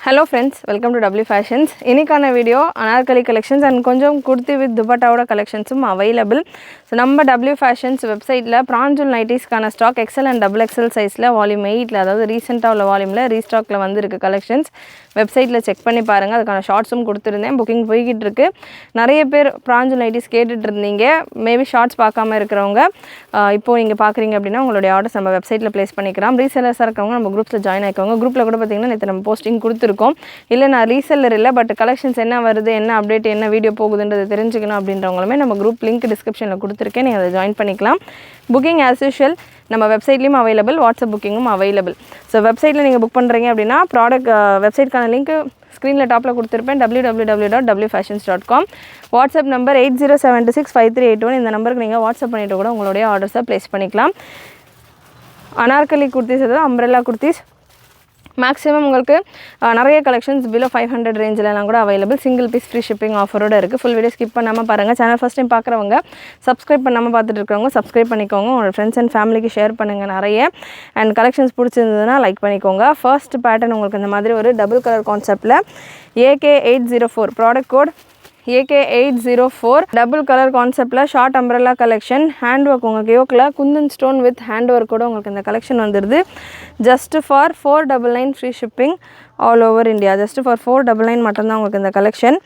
Hello friends, welcome to W Fashions. Inikana video Anarkali collections and konjam kurti with dupatta oda collections available. So நம்ம W Fashions website la pranjul nighties kana stock XL and XXL size la volume 8 la adhaadu recent ah ulla volume la restock la vandirukku collections website la check பண்ணி பாருங்க. அதுக்கான ஷார்ட்ஸும் கொடுத்திருந்தேன். Booking போயிட்டு இருக்கு. நிறைய பேர் pranjul nighties கேட்டுட்டு இருந்தீங்க. Maybe shorts பார்க்காம இருக்கறவங்க இப்போ நீங்க பாக்குறீங்க அப்படினா உங்களுடைய ஆர்டர்ஸ் நம்ம வெப்சைட்ல ப்ளேஸ் பண்ணிக்கலாம். ரீசெல்லர்ஸா இருக்கவங்க நம்ம குரூப்ஸ்ல ஜாயின் ஆயிக்கோங்க. குரூப்ல கூட பாத்தீங்கன்னா நேத்து நம்ம போஸ்டிங் கொடுத்திருக்கோம். இல்ல நான் ரீசெல்லர் இல்ல பட் கலெக்ஷன்ஸ் என்ன வருது என்ன அப்டேட் என்ன வீடியோ போகுதுன்றது தெரிஞ்சுக்கணும் அப்படின்றவங்களுமே நம்ம குரூப் லிங்க் டிஸ்கிரிப்ஷன்ல கொடுத்திருக்கேன். நீங்க அதை ஜாயின் பண்ணிக்கலாம். புக்கிங் as usual நம்ம வெப்சைட்லயும் அவைலபிள், வாட்ஸ்அப் புக்கிங்கும் அவைலபிள். ஸோ வெப்சைட்டில் நீங்கள் புக் பண்ணுறீங்க அப்படின்னா ப்ராடக்ட் வெப்சைட்கான லிங்க் ஸ்க்ரீனில் டாப்பில் கொடுத்துருப்பேன் www.wfashions.com. WhatsApp number 80765381. இந்த நம்பருக்கு நீங்கள் வாட்ஸ்அப் பண்ணிவிட்டு கூட உங்களுடைய ஆர்டர்ஸை ப்ளேஸ் பண்ணிக்கலாம். அனார்கலி குர்த்திஸ் அதாவது அம்ப்ரெல்லா குர்த்திஸ் மேக்ஸிமம் உங்களுக்கு நிறைய கலெக்ஷன்ஸ் பிலோ 500 ரேஞ்சிலலாம் கூட available. Single piece free shipping ஆஃபரோடு இருக்குது. ஃபுல் வீடியோ ஸ்கிப் பண்ணாமல் பாருங்கள். சேனல் ஃபஸ்ட் டைம் பார்க்குறவங்க சப்ஸ்கிரைப் பண்ணாமல் பார்த்துட்டு இருக்கிறவங்க சப்ஸ்கிரைப் பண்ணிக்கோங்க. உங்களோட ஃப்ரெண்ட்ஸ் அண்ட் ஃபேமிலிக்கு ஷேர் பண்ணுங்கள் நிறைய. அண்ட் கலெக்ஷன்ஸ் பிடிச்சிருந்ததுன்னா லைக் பண்ணிக்கோங்க. ஃபர்ஸ்ட் பேட்டர்ன் உங்களுக்கு இந்த மாதிரி ஒரு டபுள் கலர் கான்செப்டில் AK804 product code AK804 double colour கான்செப்டில் short umbrella collection. Hand work உங்களுக்கு யோக்கில் kundan stone with hand work கூட உங்களுக்கு இந்த கலெக்ஷன் வந்துடுது. Just for 499 free shipping all over India. Just for 499 மட்டும்தான் உங்களுக்கு இந்த collection.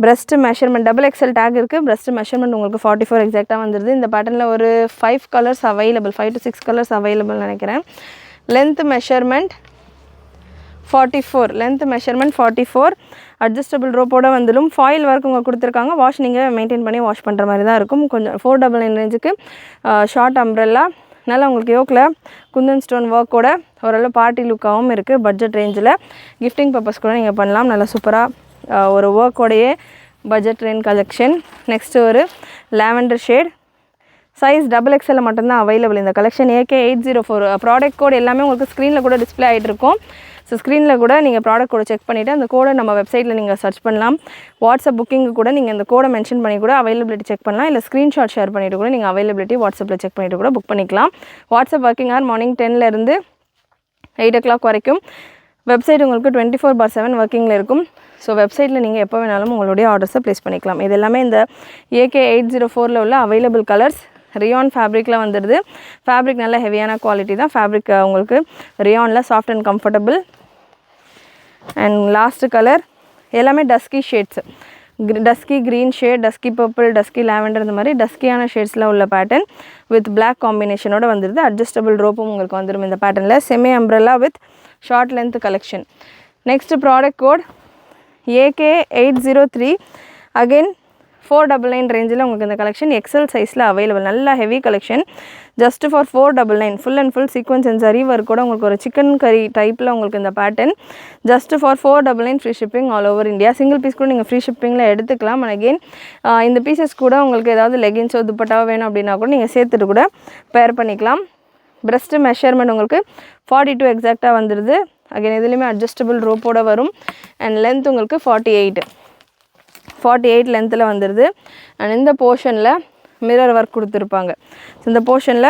Breast measurement XXL tag இருக்குது. பிரஸ்ட் மெஷர்மெண்ட் உங்களுக்கு 44 எக்ஸாக்டாக வந்துடுது. இந்த பேட்டர்னில் ஒரு 5 colours available, 5 to 6 colours available நினைக்கிறேன். Length measurement 44, length measurement 44. Adjustable ரோப்போட வந்துடும். ஃபாயில் ஒர்க் உங்களுக்கு கொடுத்துருக்காங்க. வாஷ் நீங்கள் மெயின்டைன் பண்ணி வாஷ் பண்ணுற மாதிரி தான் இருக்கும். கொஞ்சம் 499 ரேஞ்சுக்கு ஷார்ட் அம்ப்ரெல்லா நல்லா உங்களுக்கு யோக்கில் குந்தன் ஸ்டோன் ஒர்க்கோட ஓரளவு பார்ட்டி லுக்காகவும் இருக்குது. பட்ஜெட் ரேஞ்சில் கிஃப்டிங் பர்பஸ் கூட நீங்கள் பண்ணலாம். நல்லா சூப்பராக ஒரு ஒர்க்கோடையே பட்ஜெட் ரேஞ்ச் கலெக்ஷன். நெக்ஸ்ட்டு ஒரு லாவெண்டர் ஷேட் சைஸ் XXL மட்டும்தான் அவைலபிள் இந்த கலெக்ஷன். AK804 ப்ராடக்ட் கோட் எல்லாமே உங்களுக்கு ஸ்க்ரீனில் கூட டிஸ்பிளே ஆகிட்டு இருக்கும். ஸோ ஸ்க்ரீனில் கூட நீங்கள் ப்ராடக்ட் கோடை செக் பண்ணிவிட்டு அந்த கோடை நம்ம வெப்சைட்டில் நீங்கள் சர்ச் பண்ணலாம். வாட்ஸ்அப் புக்கிங்கு கூட நீங்கள் இந்த கோடை மென்ஷன் பண்ணி கூட அவைலபிலிட்டி செக் பண்ணலாம். இல்லை ஸ்க்ரீன்ஷாட் ஷேர் பண்ணிவிட்டு கூட நீங்கள் அவைலபிலிட்டி வாட்ஸ்அப்பில் செக் பண்ணிவிட்டு கூட புக் பண்ணிக்கலாம். வாட்ஸ்அப் ஒர்க்கிங் ஹவர் மார்னிங் 10லேருந்து 8 o'clock வரைக்கும். வெப்சைட் உங்களுக்கு 24/7 ஒர்க்கிங்கில் இருக்கும். ஸோ வெப்சைட்டில் நீங்கள் எப்போ வேணாலும் உங்களுடைய ஆர்டர்ஸை ப்ளேஸ் பண்ணிக்கலாம். இது எல்லாமே இந்த AK804 உள்ள அவைலபிள் கலர்ஸ். ரியான் ஃபேப்ரிக்கில் வந்துடுது. ஃபேப்ரிக் நல்ல ஹெவியான குவாலிட்டி தான். ஃபேப்ரிக் உங்களுக்கு ரியானில் soft and comfortable. And last colour எல்லாமே dusky shades. Dusky green shade, dusky purple, dusky lavender, இந்த மாதிரி டஸ்கியான ஷேட்ஸில் உள்ள பேட்டர்ன் வித் பிளாக் காம்பினேஷனோட வந்துடுது. அட்ஜஸ்டபிள் ரோப்பும் உங்களுக்கு வந்துடும் இந்த பேட்டர்னில். Semi umbrella with short length collection. Next product code AK803. Again 499 ரேஞ்சில் உங்களுக்கு இந்த கலெக்ஷன் XL சைஸில் அவைலபிள். நல்ல heavy collection. Just for 499 full and full sequence and zari work கூட உங்களுக்கு ஒரு சிக்கன் கறி டைப்பில் உங்களுக்கு இந்த pattern. Just for 499 free shipping all over India. Single piece கூட நீங்கள் ஃப்ரீ ஷிப்பிங்கில் எடுத்துக்கலாம். அண்ட் அகெயின் இந்த பீசஸ் கூட உங்களுக்கு ஏதாவது லெகின்ஸோ துப்பட்டாவோ வேணும் அப்படின்னா கூட நீங்கள் சேர்த்துட்டு கூட பேர் பண்ணிக்கலாம். பிரஸ்ட் மெஷர்மெண்ட் உங்களுக்கு 42 எக்ஸாக்டாக வந்துடுது. அகெயின் இதுலேயுமே அட்ஜஸ்டபிள் ரோப்போட வரும். அண்ட் லென்த் உங்களுக்கு 48 லென்த்தில் வந்துடுது. அண்ட் இந்த போர்ஷனில் மிரர் ஒர்க் கொடுத்துருப்பாங்க. ஸோ இந்த போர்ஷனில்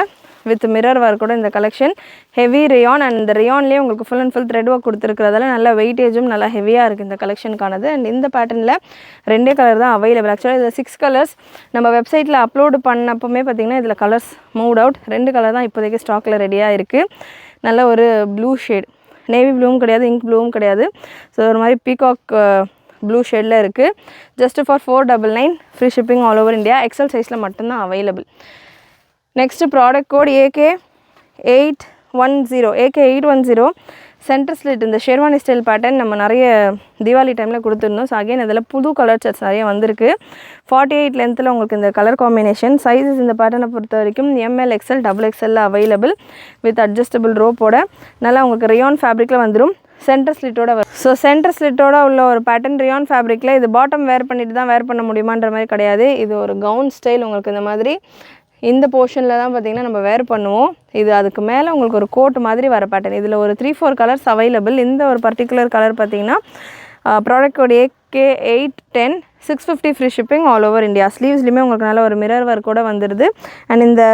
வித் மிரர் ஒர்க்கோட இந்த கலெக்ஷன் ஹெவி ரியான். அண்ட் இந்த ரியான்லேயே உங்களுக்கு full and full thread work கொடுத்துருக்கிறதால நல்ல வெயிட்டேஜும் நல்லா ஹெவியாக இருக்குது இந்த கலெக்ஷனுக்கானது. அண்ட் இந்த பேட்டர்னில் 2 கலர் தான் அவைலபிள். ஆக்சுவலாக இதில் 6 கலர்ஸ் நம்ம வெப்சைட்டில் அப்லோடு பண்ணப்போமே பார்த்திங்கன்னா இதில் கலர்ஸ் மூவ் அவுட். 2 கலர் தான் இப்போதைக்கு ஸ்டாக்கில் ரெடியாக இருக்குது. நல்ல ஒரு ப்ளூ ஷேட், நேவி ப்ளூவும் கிடையாது, இங்க் ப்ளூவும் கிடையாது. ஸோ ஒரு மாதிரி பீகாக் ப்ளூ ஷேடில் இருக்குது. Just for 499 free shipping all over India. XL சைஸில் மட்டும்தான் available. Next product code AK810 centre slit. இந்த ஷெர்வானி ஸ்டைல் பேட்டர்ன் நம்ம நிறைய தீபாவளி டைமில் கொடுத்துருந்தோம். ஸோ அகைன் இதில் புது கலர் சார்ட்ஸ் நிறைய வந்திருக்கு. 48 லென்த்தில் உங்களுக்கு இந்த கலர் காம்பினேஷன். சைஸஸ் இந்த பேட்டர்னை பொறுத்த வரைக்கும் ML XL XXL available with adjustable ரோப்போட. நல்லா உங்களுக்கு ரியான் ஃபேப்ரிக்கில் வந்துடும். சென்டர் ஸ்லிட்டோட வரும். ஸோ சென்டர் ஸ்லிட்டோட உள்ள ஒரு பேட்டர்ன் ரியான் ஃபேப்ரிக்கில். இது பாட்டம் வேர் பண்ணிட்டு தான் வேர் பண்ண முடியுமான்ற மாதிரி கிடையாது. இது ஒரு கவுன் ஸ்டைல். உங்களுக்கு இந்த மாதிரி இந்த போர்ஷனில் தான் பார்த்திங்கன்னா நம்ம வேர் பண்ணுவோம். இது அதுக்கு மேலே உங்களுக்கு ஒரு கோட் மாதிரி வர பேட்டர்ன். இதில் ஒரு 3-4 கலர்ஸ் அவைலபிள். இந்த ஒரு பர்டிகுலர் கலர் பார்த்திங்கன்னா product code AK810 650 free shipping all over India. ஸ்லீவ்ஸ்லையுமே உங்களுக்கு நல்ல ஒரு மிரர் ஒர்க்கோட வந்துடுது. அண்ட் இந்த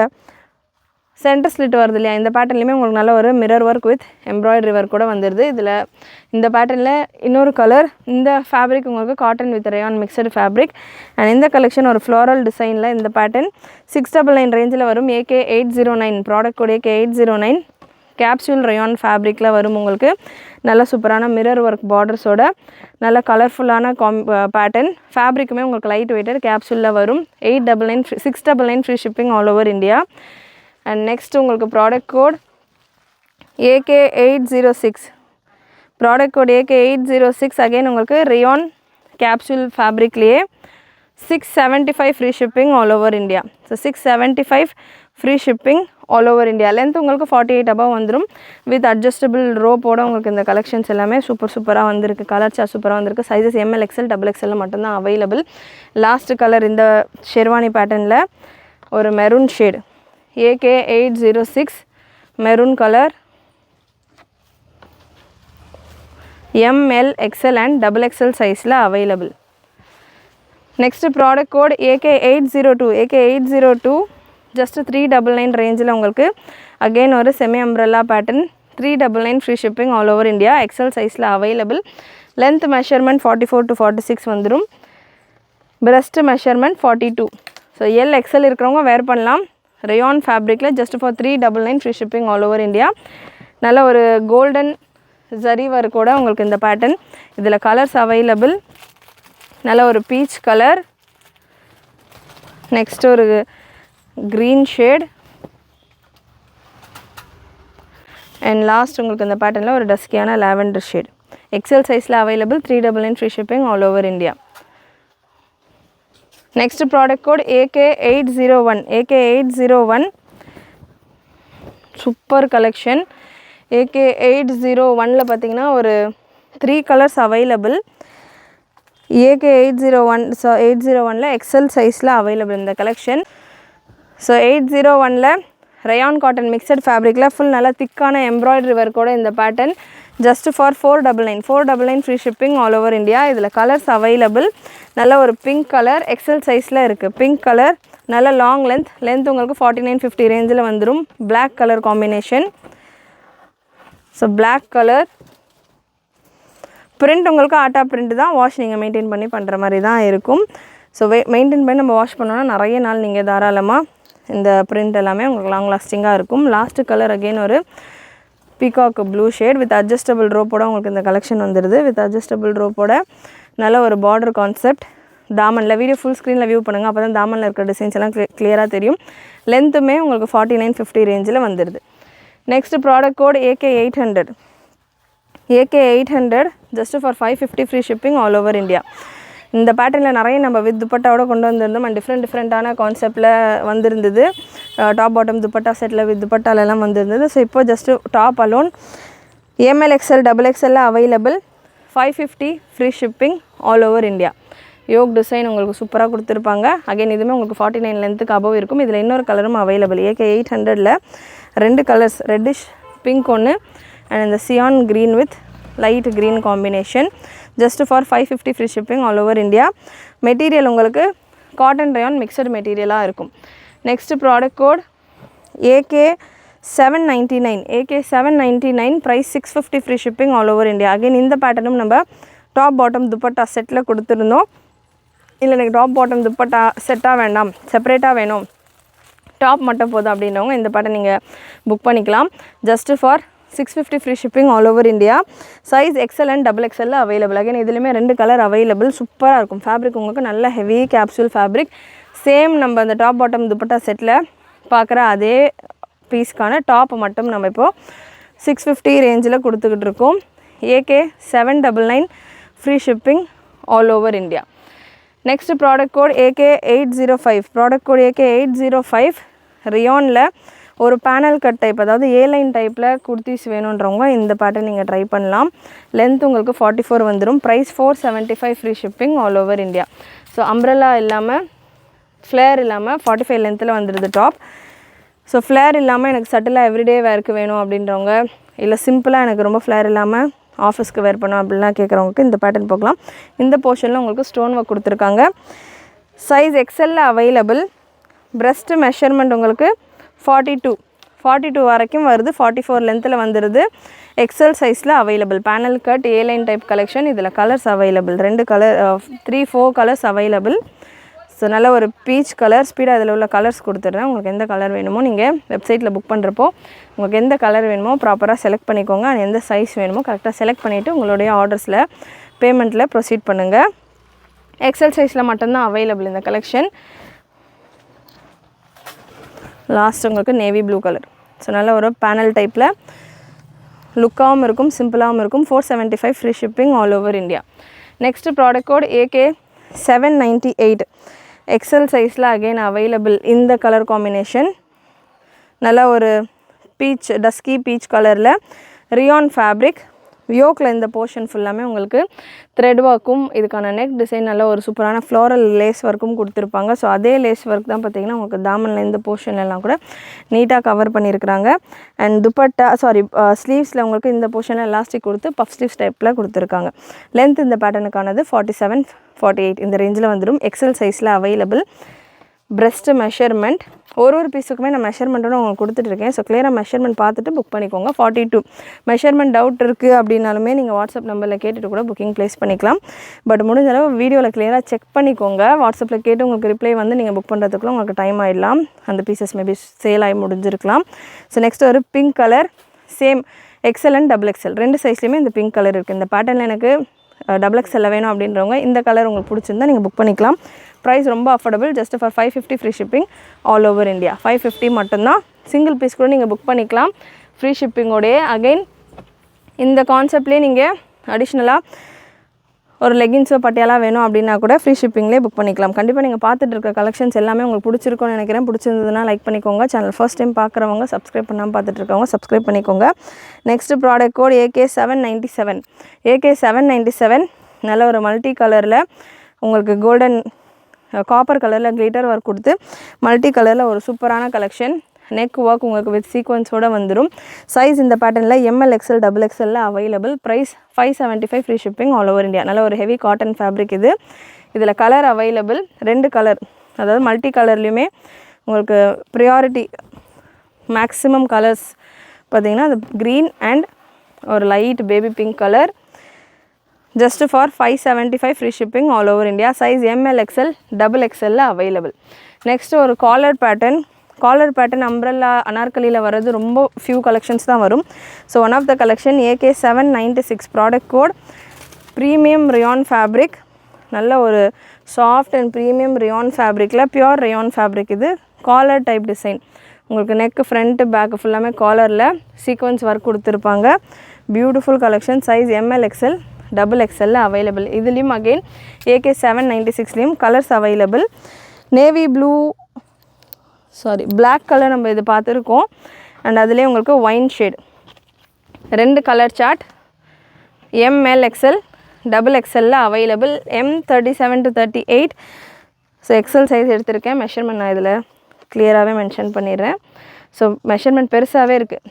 சென்டர் ஸ்லிட் வருது இல்லையா, இந்த பேட்டர்ன்லையுமே உங்களுக்கு நல்ல ஒரு mirror work with embroidery work கூட வந்துடுது. இதில் இந்த பேட்டர்னில் இன்னொரு கலர், இந்த ஃபேப்ரிக் உங்களுக்கு cotton with rayon mixed fabric. And இந்த கலெக்ஷன் ஒரு ஃப்ளோரல் டிசைனில் இந்த பேட்டர்ன் 699 ரேஞ்சில் வரும். AK809 product code AK809 capsule rayon ஃபேப்ரிக்கில் வரும். உங்களுக்கு நல்ல சூப்பரான மிரர் ஒர்க் பார்டர்ஸோட நல்ல கலர்ஃபுல்லான பேட்டர்ன். ஃபேப்ரிக்குமே உங்களுக்கு லைட் வெயிட்டட் கேப்சூலில் வரும். 699 free shipping all over India. And next உங்களுக்கு product code AK806 product code AK806 again உங்களுக்கு ரயான் கேப்சூல் ஃபேப்ரிக்லேயே 675 free shipping all over India. So 675 free shipping all over India. Length உங்களுக்கு 48 above வந்துடும். With adjustable ரோப்போட உங்களுக்கு இந்த collections எல்லாமே சூப்பராக வந்திருக்கு. கலர் சார்ட் சூப்பராக வந்திருக்கு. சைஸஸ் ML XL XXL மட்டும்தான் அவைலபிள். லாஸ்ட் கலர் இந்த ஷெர்வானி பேட்டர்னில் ஒரு maroon shade AK806 maroon colour ML XL and XXL சைஸில் available. Next product code AK802 just 399 ரேஞ்சில் உங்களுக்கு அகெயின் ஒரு semi umbrella pattern 399 free shipping all over India. XL சைஸில் available. Length measurement 44 to 46 வந்துடும். Breast measurement 42. So L XL இருக்கிறவங்க wear பண்ணலாம். Rayon ஃபேப்ரிக்கில் just for 399 free shipping all over India. நல்ல ஒரு கோல்டன் ஜரி ஒர்க்கோட உங்களுக்கு இந்த பேட்டர்ன். இதில் கலர்ஸ் அவைலபிள். நல்ல ஒரு பீச் கலர், நெக்ஸ்ட் ஒரு க்ரீன் ஷேட் அண்ட் லாஸ்ட் உங்களுக்கு இந்த பேட்டர்னில் ஒரு டஸ்கியான லாவெண்டர் ஷேட். XL சைஸில் available. 399 free shipping all over India. Next product code AK801 super collection. AK801ல் பார்த்தீங்கன்னா ஒரு 3 கலர்ஸ் அவைலபிள். AK801ல் XL சைஸில் அவைலபிள் இந்த கலெக்ஷன். ஸோ 801ல் ரயான் காட்டன் மிக்சட் ஃபேப்ரிக்கில் ஃபுல் நல்லா திக்கான எம்ப்ராய்டரி ஒர்க்கோட இந்த pattern just for 499 free shipping all over India. இதில் கலர்ஸ் அவைலபிள். நல்ல ஒரு பிங்க் கலர் XL சைஸில் இருக்குது. பிங்க் கலர் நல்ல லாங் லென்த் உங்களுக்கு 49-50 ரேஞ்சில் வந்துடும். Black colour combination. So black colour print உங்களுக்கு ஆட்டா பிரிண்ட் தான். வாஷ் நீங்கள் மெயின்டைன் பண்ணி பண்ணுற மாதிரி தான் இருக்கும். ஸோ மெயின்டைன் பண்ணி நம்ம வாஷ் பண்ணோன்னா நிறைய நாள் நீங்கள் தாராளமாக இந்த பிரிண்ட் எல்லாமே உங்களுக்கு லாங் லாஸ்டிங்காக இருக்கும். லாஸ்ட்டு கலர் அகெயின் ஒரு peacock blue shade with adjustable ரோப்போட உங்களுக்கு இந்த கலெக்ஷன் வந்துடுது. வித் அட்ஜஸ்டபிள் ரோப்போட நல்ல ஒரு பார்டர் கான்செப்ட். தாமனில் வீடியோ ஃபுல் ஸ்க்ரீனில் வியூ பண்ணுங்கள். அப்போ தான் தாமனில் இருக்கிற டிசைன்ஸ் எல்லாம் கிளியராக தெரியும். லென்த்துமே உங்களுக்கு 49-50 ரேஞ்சில் வந்துடுது. Next product code AK800 just for 550 free shipping all over India. இந்த பேட்டர்னில் நிறைய நம்ம வித் துப்பட்டாவோட கொண்டு வந்திருந்தோம். அண்ட் டிஃப்ரெண்ட்டான கான்செப்டில் வந்திருந்தது. டாப் பாட்டம் துப்பட்டா செட்டில் வித் துப்பட்டாலெல்லாம் வந்திருந்தது. ஸோ இப்போ just top alone ML XL XXL அவைலபிள். 550 free shipping all over India. Yoke design உங்களுக்கு சூப்பராக கொடுத்துருப்பாங்க. அகைன் இதுவுமே உங்களுக்கு 49 லென்த்துக்கு அபவ் இருக்கும். இதில் இன்னொரு கலரும் அவைலபிள். AK800ல் 2 கலர்ஸ், ரெட்டிஷ் பிங்க் ஒன்று அண்ட் இந்த cyan green with light green combination. Just for 550 free shipping all over India. Material உங்களுக்கு காட்டன் ரயான் மிக்சடு மெட்டீரியலாக இருக்கும். Next product code AK799 price 650 free shipping all over India. Again இந்த பேட்டர்னும் நம்ம top bottom dupatta settle கொடுத்துருந்தோம். இல்லை எனக்கு top bottom dupatta செட்டாக வேண்டாம், செப்பரேட்டாக வேணும், டாப் மட்டும் போதும் அப்படின்றவங்க இந்த பேட்டர்ன் நீங்கள் புக் பண்ணிக்கலாம். Just for 650 free shipping all over India. Size XL and XXL available. Again இதுலேயுமே 2 கலர் அவைலபிள். சூப்பராக இருக்கும். ஃபேப்ரிக் உங்களுக்கு நல்ல ஹெவி கேப்சூல் ஃபேப்ரிக். சேம் நம்ம அந்த டாப் பாட்டம் துப்பட்டா செட்டில் பார்க்குற அதே பீஸ்க்கான டாப் மட்டும் நம்ம இப்போது 650 ரேஞ்சில் கொடுத்துக்கிட்டு இருக்கோம். AK799 free shipping all over India. Next product code AK805 product code AK805 ரியானில் ஒரு பேனல் கட் டைப், அதாவது A-லைன் டைப்பில் குர்த்திஸ் வேணுன்றவங்க இந்த பேட்டர்ன் நீங்கள் ட்ரை பண்ணலாம். லென்த் உங்களுக்கு 44 வந்துடும். Price 475 free shipping all over India. So umbrella இல்லாமல் ஃப்ளேர் இல்லாமல் 45 லென்த்தில் வந்துடுது டாப். ஸோ ஃப்ளேர் இல்லாமல் எனக்கு சட்டிலாக எவ்ரிடே வேர்க்கு வேணும் அப்படின்றவங்க, இல்லை சிம்பிளாக எனக்கு ரொம்ப ஃப்ளேர் இல்லாமல் ஆஃபீஸ்க்கு வேர் பண்ணோம் அப்படின்லாம் கேட்குறவங்களுக்கு இந்த பேட்டர்ன் போகலாம். இந்த போர்ஷனில் உங்களுக்கு ஸ்டோன் ஒர்க் கொடுத்துருக்காங்க. Size XL available. Breast measurement உங்களுக்கு 42 42 வரைக்கும் வருது, 44 லென்த்தில் வந்துடுது. எக்ஸல் சைஸில் அவைலபிள். பேனல் கட் ஏ லைன் டைப் கலெக்ஷன். இதில் colours available, 2 colour 3-4 colours available. So நல்ல ஒரு பீச் கலர். ஸ்பீடாக இதில் உள்ள கலர்ஸ் கொடுத்துட்றேன். உங்களுக்கு எந்த கலர் வேணுமோ நீங்கள் வெப்சைட்டில் புக் பண்ணுறப்போ உங்களுக்கு எந்த கலர் வேணுமோ ப்ராப்பராக செலக்ட் பண்ணிக்கோங்க. அண்ட் எந்த சைஸ் வேணுமோ கரெக்டாக செலக்ட் பண்ணிவிட்டு உங்களுடைய ஆர்டர்ஸில் பேமெண்ட்டில் ப்ரொசீட் பண்ணுங்கள். எக்ஸல் சைஸில் மட்டும்தான் அவைலபிள் இந்த கலெக்ஷன். லாஸ்ட் உங்களுக்கு நேவி ப்ளூ கலர். ஸோ நல்ல ஒரு பேனல் டைப்பில் லுக்காகவும் இருக்கும், சிம்பிளாகவும் இருக்கும். 475 free shipping all over India. Next product code AK798. XL சைஸில் அகெயின் அவைலபிள். இந்த கலர் காம்பினேஷன் நல்ல ஒரு பீச், டஸ்கி பீச் கலரில் ரியான் ஃபேப்ரிக். யோக்கில் இந்த போர்ஷன் ஃபுல்லாமே உங்களுக்கு த்ரெட் ஒர்க்கும் இதுக்கான நெக் டிசைன் நல்ல ஒரு சூப்பரான ஃப்ளோரல் லேஸ் ஒர்க்கும் கொடுத்துருப்பாங்க. ஸோ அதே லேஸ் ஒர்க் தான் பார்த்திங்கன்னா உங்களுக்கு தாமனில் இந்த போர்ஷன்லாம் கூட நீட்டாக கவர் பண்ணியிருக்கிறாங்க. அண்ட் துப்பட்டா ஸ்லீவ்ஸில் உங்களுக்கு இந்த போர்ஷனில் எலாஸ்டிக் கொடுத்து பஃப் ஸ்லீவ்ஸ் டைப்பில் கொடுத்துருக்காங்க. லென்த் இந்த பேட்டர்னுக்கானது 47-48 இந்த ரேஞ்சில் வந்துடும். எக்ஸல் சைஸில் அவைலபிள். ப்ரெஸ்ட்டு மெஷர்மெண்ட் ஒரு பீஸுக்குமே நான் மெஷர்மெண்ட்டோட உங்களுக்கு கொடுத்துட்ருக்கேன். ஸோ கிளியராக மெஷர்மெண்ட் பார்த்துட்டு புக் பண்ணிக்கோங்க. 42 மெஷர்மெண்ட் டவுட் இருக்குது அப்படின்னாலுமே நீங்கள் வாட்ஸ்அப் நம்பரில் கேட்டுட்டு கூட புக்கிங் ப்ளேஸ் பண்ணிக்கலாம். பட் முடிஞ்ச அளவு வீடியோவில் கிளியராக செக் பண்ணிக்கோங்க. வாட்ஸ்அப்பில் கேட்டு உங்களுக்கு ரிப்ளை வந்து நீங்கள் புக் பண்ணுறதுக்குள்ள உங்களுக்கு டைம் ஆகிடலாம். அந்த பீசஸ் மேபி சேல் ஆகி முடிஞ்சிருக்கலாம். ஸோ நெக்ஸ்ட் ஒரு pink colour. Same XL and XXL 2 சைஸ்லேயுமே இந்த பிங்க் கலர் இருக்குது. இந்த பேட்டர்னில் எனக்கு XXL வேணும் அப்படின்றவங்க இந்த கலர் உங்களுக்கு பிடிச்சிருந்தா நீங்கள் புக் பண்ணிக்கலாம். ப்ரைஸ் ரொம்ப affordable. Just for 550 free shipping all over India. 550 மட்டும்தான். சிங்கிள் பீஸ் கூட நீங்கள் புக் பண்ணிக்கலாம் ஃப்ரீ ஷிப்பிங்கோடையே. அகெயின் இந்த கான்செப்ட்லேயே நீங்கள் அடிஷ்னலாக ஒரு லெகின்ஸோ பட்டியாலா வேணும் அப்படின்னா கூட ஃப்ரீ ஷிப்பிங்லேயே புக் பண்ணிக்கலாம். கண்டிப்பாக நீங்கள் பார்த்துட்டு இருக்க கலெக்ஷன்ஸ் எல்லாமே உங்களுக்கு பிடிச்சிருக்கும்னு நினைக்கிறேன். பிடிச்சிருந்ததுன்னா லைக் பண்ணிக்கோங்க. சேனல் ஃபர்ஸ்ட் டைம் பார்க்குறவங்க, சப்ஸ்கிரைப் பண்ணாமல் பார்த்துட்டு இருக்கவங்க சப்ஸ்கிரைப் பண்ணிக்கோங்க. Next product code AK797. AK797 நல்ல ஒரு மல்டி கலரில் உங்களுக்கு கோல்டன் காப்பர் கலரில் கிளிட்டர் ஒர்க் கொடுத்து மல்டி கலரில் ஒரு சூப்பரான கலெக்ஷன். நெக் ஒர்க் உங்களுக்கு வித் சீக்வன்ஸோடு வந்துடும். சைஸ் இந்த பேட்டர்னில் ML XL XXL available. Price 575 free shipping all over India. நல்ல ஒரு ஹெவி காட்டன் ஃபேப்ரிக் இது. இதில் கலர் அவைலபிள். 2 கலர், அதாவது மல்டி கலர்லேயுமே உங்களுக்கு ப்ரியாரிட்டி மேக்ஸிமம் கலர்ஸ் பார்த்திங்கன்னா அது க்ரீன் அண்ட் ஒரு light baby pink colour. Just for 575 free shipping all over India. Size ML XL XXL available. Next ஒரு காலர் பேட்டர்ன் அம்ப்ரெல்லா அனார்கலியில் வர்றது ரொம்ப ஃபியூ கலெக்ஷன்ஸ் தான் வரும். So one of the collection AK796. Product code premium rayon fabric. நல்ல ஒரு soft and premium rayon ஃபேப்ரிக்கில் pure rayon fabric. இது காலர் டைப் டிசைன். உங்களுக்கு நெக்கு ஃப்ரண்ட்டு பேக்கு ஃபுல்லாமே காலரில் சீக்வன்ஸ் ஒர்க் கொடுத்துருப்பாங்க. Beautiful collection. Size ML XL XXL available. இதுலேயும் again AK796லேயும் colours available. Navy blue black colour நம்ம இது பார்த்துருக்கோம். அண்ட் அதுலேயே உங்களுக்கு wine shade 2 colour chart. ML XL XXL available. M37 to 38. So XL size எடுத்திருக்கேன். மெஷர்மெண்ட் நான் இதில் கிளியராகவே மென்ஷன் பண்ணிடுறேன். ஸோ மெஷர்மெண்ட் பெருசாகவே இருக்குது.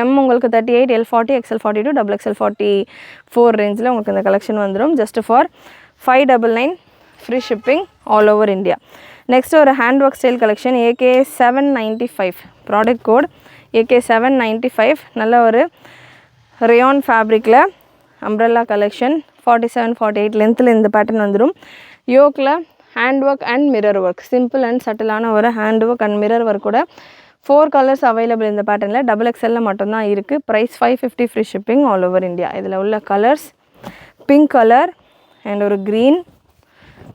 M உங்களுக்கு 38, L 40, XL 42, XXL 44 ரேஞ்சில் உங்களுக்கு இந்த கலெக்ஷன் வந்துடும். Just for 599 free shipping all over India. Next ஒரு hand work style collection AK795. Product code AK795. நல்ல ஒரு ரேயான் ஃபேப்ரிக்கில் அம்ப்ரெல்லா கலெக்ஷன். 47-48 லென்த்தில் இந்த பேட்டர்ன் வந்துடும். யோக்கில் hand work and mirror work. Simple and சட்டிலான ஒரு hand work and mirror work கூட 4 கலர்ஸ் அவைலபிள் இந்த பேட்டர்னில். XXL மட்டும்தான் இருக்குது. Price 550 free shipping all over India. இதில் உள்ள கலர்ஸ் பிங்க் கலர் அண்ட் ஒரு க்ரீன்.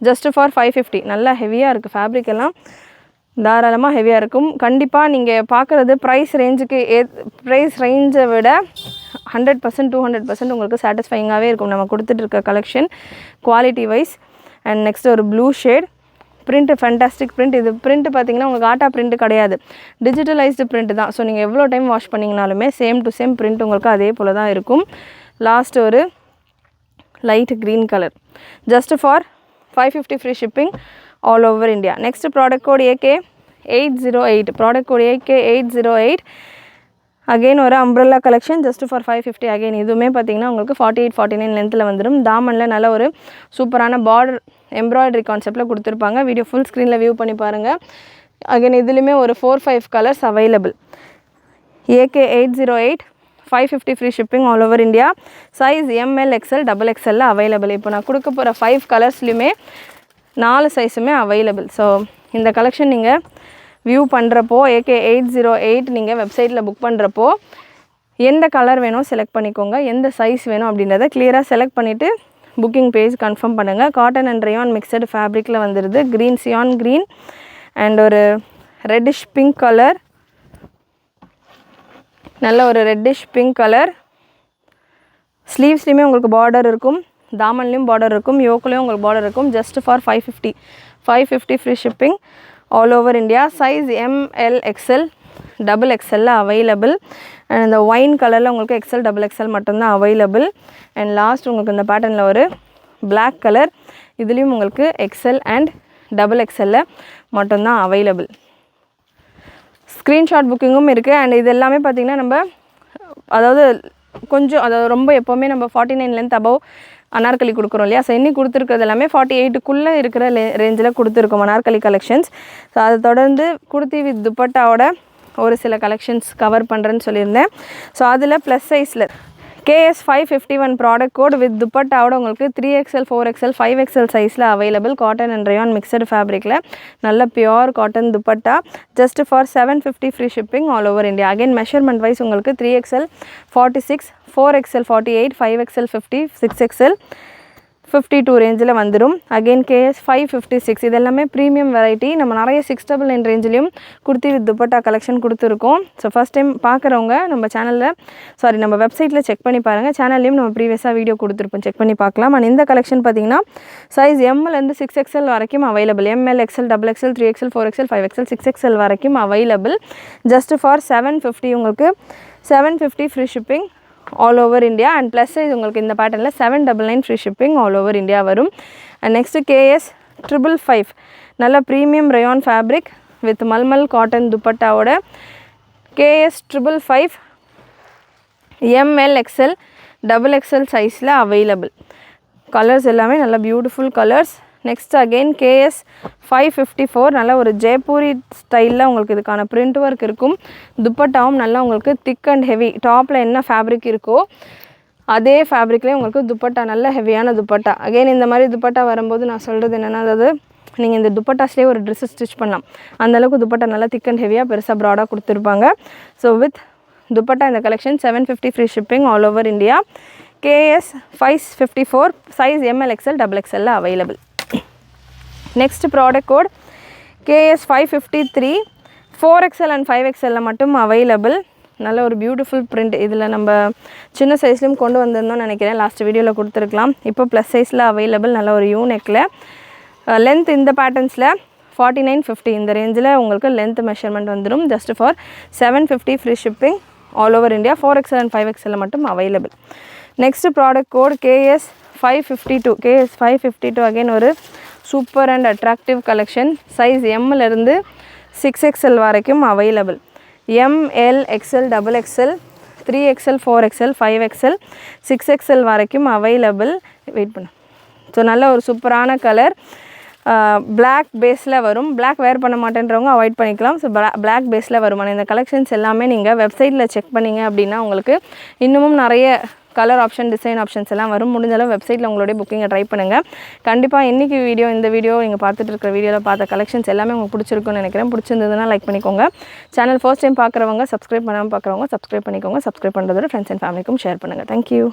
Just for 550. நல்லா ஹெவியாக இருக்குது. ஃபேப்ரிக் எல்லாம் தாராளமாக ஹெவியாக இருக்கும். கண்டிப்பாக நீங்கள் பார்க்குறது ப்ரைஸ் ரேஞ்சை விட 100% 200% உங்களுக்கு சாட்டிஸ்ஃபைங்காகவே இருக்கும் நம்ம கொடுத்துட்ருக்க collection quality wise. And next ஒரு blue shade. Print fantastic print. இது பிரிண்ட் பார்த்திங்கன்னா உங்களுக்கு ஆட்டா பிரிண்ட் கிடையாது, டிஜிட்டலைஸ்டு பிரிண்ட் தான். ஸோ நீங்கள் எவ்வளோ டைம் வாஷ் பண்ணிங்கனாலுமே சேம் டு சேம் பிரிண்ட் உங்களுக்கு அதே போல் தான் இருக்கும். லாஸ்ட் ஒரு light green colour. Just for 550 free shipping all over India. Next product code AK808. Product code AK808. Again ஒரு umbrella collection. Just for 550. Again இதுவுமே பார்த்திங்கன்னா உங்களுக்கு 48-49 லென்த்தில் வந்துடும். தாமனில் நல்ல ஒரு சூப்பரான பார்டர் எம்ப்ராய்டரி கான்செப்டில் கொடுத்துருப்பாங்க. வீடியோ ஃபுல் ஸ்க்ரீனில் வியூ பண்ணி பாருங்கள். அகெயின் இதுலேயுமே ஒரு 4-5 colours available. AK808 550 free shipping all over India. Size ML XL XXL available. இப்போ நான் கொடுக்க போகிற 5 கலர்ஸ்லையுமே 4 சைஸுமே அவைலபிள். ஸோ இந்த கலெக்ஷன் நீங்கள் வியூ பண்ணுறப்போ AK808 நீங்கள் வெப்சைட்டில் புக் பண்ணுறப்போ எந்த கலர் வேணும் செலக்ட் பண்ணிக்கோங்க, எந்த சைஸ் வேணும் அப்படின்றத கிளியராக செலக்ட் பண்ணிவிட்டு புக்கிங் பேஜ் கன்ஃபார்ம் பண்ணுங்கள். காட்டன் அண்ட் ரயான் மிக்சடு ஃபேப்ரிக்கில் வந்துடுது. க்ரீன், சியான் க்ரீன் அண்ட் ஒரு ரெட்டிஷ் பிங்க் கலர், நல்ல ஒரு ரெட்டிஷ் பிங்க் கலர். ஸ்லீவ்ஸ்லேயுமே உங்களுக்கு பார்டர் இருக்கும், தாமன்லேயும் பார்டர் இருக்கும், யோக்குலேயும் உங்களுக்கு பார்டர் இருக்கும். Just for 550 free shipping all over India. Size ML XL XXL available. And இந்த ஒயின் கலரில் உங்களுக்கு XL XXL மட்டும்தான் அவைலபிள். அண்ட் லாஸ்ட் உங்களுக்கு இந்த பேட்டர்னில் ஒரு பிளாக் கலர், இதுலேயும் உங்களுக்கு XL அண்ட் XXL மட்டும்தான் அவைலபிள். ஸ்க்ரீன்ஷாட் புக்கிங்கும் இருக்குது. அண்ட் இது எல்லாமே பார்த்திங்கன்னா நம்ம அதாவது கொஞ்சம் அதாவது ரொம்ப எப்போவுமே நம்ம 49 லென்த் அபவ் அனார்கலி கொடுக்குறோம் இல்லையா. ஸோ இன்னி கொடுத்துருக்கிறது எல்லாமே 48க்குள்ளே இருக்கிற ரேஞ்சில் கொடுத்துருக்கோம் அனார்கலி கலெக்ஷன்ஸ். ஸோ அதை தொடர்ந்து குர்த்தி வித் துப்பட்டாவோட ஒரு சில கலெக்ஷன்ஸ் கவர் பண்ணுறேன்னு சொல்லியிருந்தேன். ஸோ அதில் ப்ளஸ் சைஸில் KS551 ப்ராடக்ட் கோட் வித் துப்பட்டாவோட உங்களுக்கு 3XL 4XL 5XL சைஸில் available. Cotton and rayon mixed ஃபேப்ரிக்கில் நல்ல pure cotton dupatta. Just for 750 free shipping all over India. Again measurement wise உங்களுக்கு 3XL 46, 4XL 48, 5XL 50, 6XL 52 ரேஞ்சில் வந்துடும். அகெயின் KS556 இது எல்லாமே ப்ரீமியம் வெரைட்டி. நம்ம நிறைய 699 ரேஞ்சிலையும் குர்த்தி வித் துப்பட்டா கலெக்ஷன் கொடுத்துருக்கோம். ஸோ ஃபஸ்ட் டைம் பார்க்குறவங்க நம்ம சேனலில் நம்ம வெப்சைட்டில் செக் பண்ணி பாருங்கள். சேனல்லையும் நம்ம ப்ரீவியஸாக வீடியோ கொடுத்துருப்போம், செக் பண்ணி பார்க்கலாம். அண்ட் இந்த கலெக்ஷன் பார்த்திங்கன்னா சைஸ் Mலேருந்து 6XL வரைக்கும் available. ML XL XXL 3XL 4XL 5XL 6XL வரைக்கும் அவைலபிள். ஜஸ்ட் ஃபார் 750 உங்களுக்கு 750 free shipping all over India. And plus size உங்களுக்கு இந்த பேட்டர்னில் 799 free shipping all over India வரும். அண்ட் நெக்ஸ்ட்டு KS555 நல்ல premium rayon fabric with mulmul cotton துப்பட்டாவோட KS555 ML XL XXL சைஸில் available. Colours எல்லாமே நல்ல beautiful colours. Next again KS554 நல்ல ஒரு ஜெய்ப்பூரி ஸ்டைலில் உங்களுக்கு இதுக்கான பிரிண்ட் ஒர்க் இருக்கும். துப்பட்டாவும் நல்லா உங்களுக்கு திக் அண்ட் ஹெவி, டாப்பில் என்ன ஃபேப்ரிக் இருக்கோ அதே ஃபேப்ரிக்லேயே உங்களுக்கு துப்பட்டா நல்ல ஹெவியான துப்பட்டா. அகெயின் இந்த மாதிரி துப்பட்டா வரும்போது நான் சொல்கிறது என்னென்னா, அதாவது நீங்கள் இந்த துப்பட்டாஸ்லேயே ஒரு ட்ரெஸ்ஸு ஸ்டிச் பண்ணலாம். அந்தளவுக்கு துப்பட்டா நல்லா திக் அண்ட் ஹெவியாக பெருசாக ப்ராடாக கொடுத்துருப்பாங்க. ஸோ வித் துப்பட்டா இந்த collection 750 free shipping all over India. KS554 size ML XL XXL available. Next product code KS553 4XL and 5XL மட்டும் அவைலபிள். நல்ல ஒரு பியூட்டிஃபுல் பிரிண்ட். இதில் நம்ம சின்ன சைஸ்லையும் கொண்டு வந்திருந்தோம்னு நினைக்கிறேன், லாஸ்ட் வீடியோவில் கொடுத்துருக்கலாம். இப்போ ப்ளஸ் சைஸில் அவைலபிள். நல்ல ஒரு யூனெக்கில் லென்த் இந்த பேட்டர்ன்ஸில் 49-50 இந்த ரேஞ்சில் உங்களுக்கு லென்த் மெஷர்மெண்ட் வந்துடும். Just for 750 free shipping all over India. 4XL and 5XL மட்டும் available. Next product code KS552 again ஒரு super and attractive collection. Size Mலேருந்து 6XL வரைக்கும் available. ML XL XXL 3XL 4XL 5XL 6XL வரைக்கும் available. Wait பண்ணு. So நல்ல ஒரு சூப்பரான colour. Black பேஸில் வரும். பிளாக் வேர் பண்ண மாட்டேன்றவங்க அவாய்ட் பண்ணிக்கலாம். ஸோ பிளாக் பேஸில் வரும். ஆனால் இந்த கலெக்ஷன்ஸ் எல்லாமே நீங்கள் வெப்சைட்டில் செக் பண்ணிங்க அப்படின்னா உங்களுக்கு இன்னமும் நிறைய கலர் ஆப்ஷன், டிசைன் ஆப்ஷன்ஸ் எல்லாம் வரும். முடிஞ்சாலும் வெப்சைட்டில் உங்களுடைய புக்கிங்கை ட்ரை பண்ணுங்கள். கண்டிப்பாக இன்றைக்கி இந்த வீடியோ நீங்கள் பார்த்துட்டு இருக்கிற வீடியோவில் பார்த்த கலெக்ஷன்ஸ் எல்லாமே உங்களுக்கு பிடிச்சிருக்குன்னு நினைக்கிறேன். பிடிச்சிருந்ததுன்னா லைக் பண்ணிக்கோங்க. சேனல் ஃபர்ஸ்ட் டைம் பார்க்குறவங்க, சப்ஸ்கிரைப் பண்ணாமல் பார்க்குறவங்க சப்ஸ்கிரைப் பண்ணிக்கோங்க. சப்ஸ்கிரைப் பண்ணுறதோட ஃப்ரெண்ட்ஸ் அண்ட் ஃபேமிலிக்கும் ஷேர் பண்ணுங்கள். தேங்க்யூ.